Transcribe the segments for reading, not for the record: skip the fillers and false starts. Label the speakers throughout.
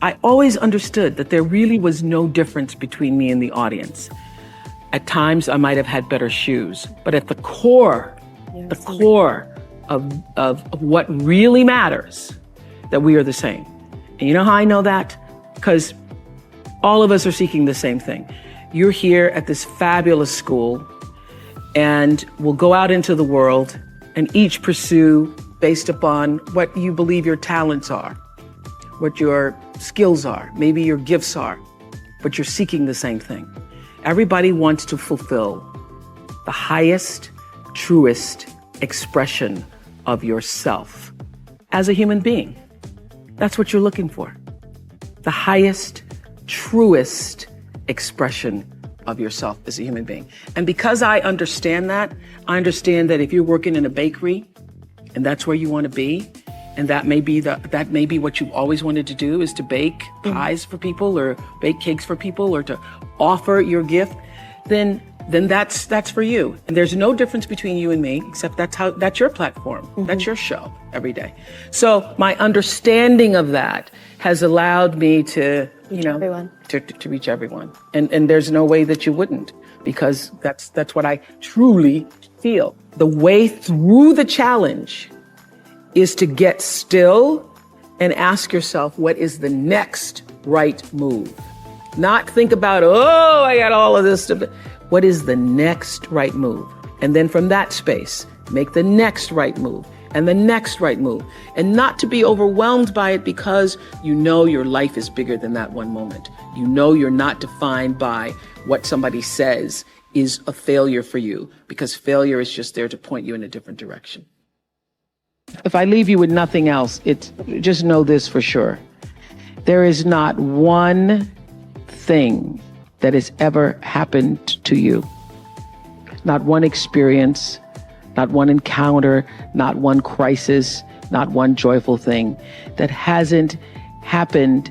Speaker 1: I always understood that there really was no difference between me and the audience. At times, I might have had better shoes, but at the core of what really matters, that we are the same. And you know how I know that? Because all of us are seeking the same thing. You're here at this fabulous school, and we'll go out into the world and each pursue based upon what you believe your talents are, what your skills are, maybe your gifts are, but you're seeking the same thing. Everybody wants to fulfill the highest, truest expression of yourself as a human being. That's what you're looking for. The highest, truest expression of yourself as a human being. And because I understand that if you're working in a bakery and that's where you want to be, and that may be what you've always wanted to do, is to bake pies for people or bake cakes for people or to offer your gift, then that's for you. And there's no difference between you and me, except that's your platform. That's your show every day. So my understanding of that has allowed me to, to reach everyone. And there's no way that you wouldn't, because that's what I truly feel. The way through the challenge is to get still and ask yourself, what is the next right move? Not think about, I got all of this stuff. What is the next right move? And then from that space, make the next right move and the next right move. And not to be overwhelmed by it, because you know your life is bigger than that one moment. You know you're not defined by what somebody says is a failure for you, because failure is just there to point you in a different direction. If I leave you with nothing else, just know this for sure. There is not one thing that has ever happened to you, not one experience, not one encounter, not one crisis, not one joyful thing that hasn't happened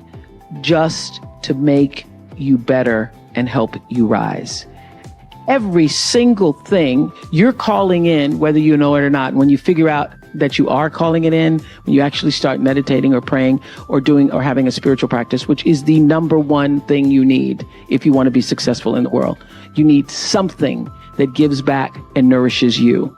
Speaker 1: just to make you better and help you rise. Every single thing you're calling in, whether you know it or not, when you figure out that you are calling it in, when you actually start meditating or praying or doing or having a spiritual practice, which is the number one thing you need if you want to be successful in the world. You need something that gives back and nourishes you,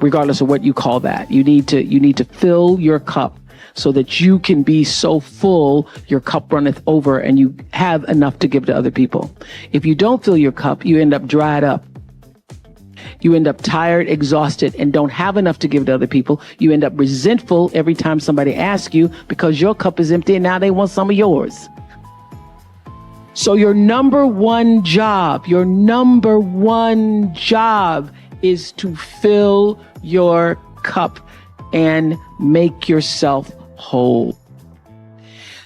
Speaker 1: regardless of what you call that. You need to fill your cup so that you can be so full your cup runneth over and you have enough to give to other people. If you don't fill your cup, you end up dried up. You end up tired, exhausted, and don't have enough to give to other people. You end up resentful every time somebody asks you, because your cup is empty and now they want some of yours. So your number one job is to fill your cup and make yourself whole.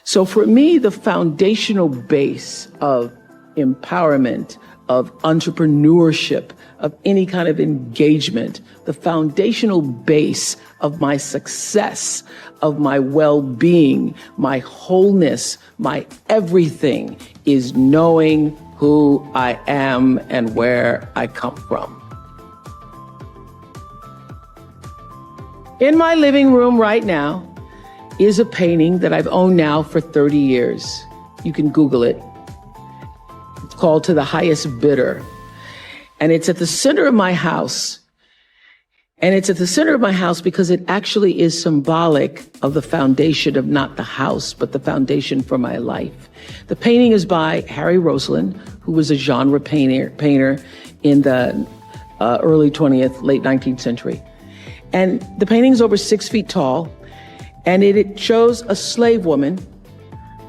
Speaker 1: So for me, the foundational base of empowerment, of entrepreneurship, of any kind of engagement, the foundational base of my success, of my well-being, my wholeness, my everything is knowing who I am and where I come from. In my living room right now is a painting that I've owned now for 30 years. You can Google it. It's called To the Highest Bidder. And it's at the center of my house. And it's at the center of my house because it actually is symbolic of the foundation of not the house, but the foundation for my life. The painting is by Harry Roseland, who was a genre painter in the early 20th, late 19th century. And the painting is over 6 feet tall, and it shows a slave woman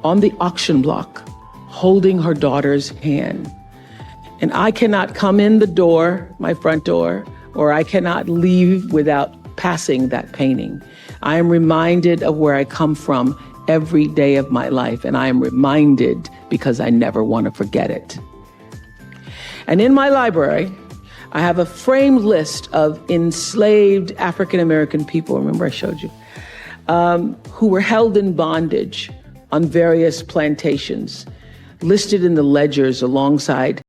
Speaker 1: on the auction block holding her daughter's hand. And I cannot come in the door, my front door, or I cannot leave without passing that painting. I am reminded of where I come from every day of my life, and I am reminded because I never want to forget it. And in my library, I have a framed list of enslaved African-American people, remember I showed you, who were held in bondage on various plantations, listed in the ledgers alongside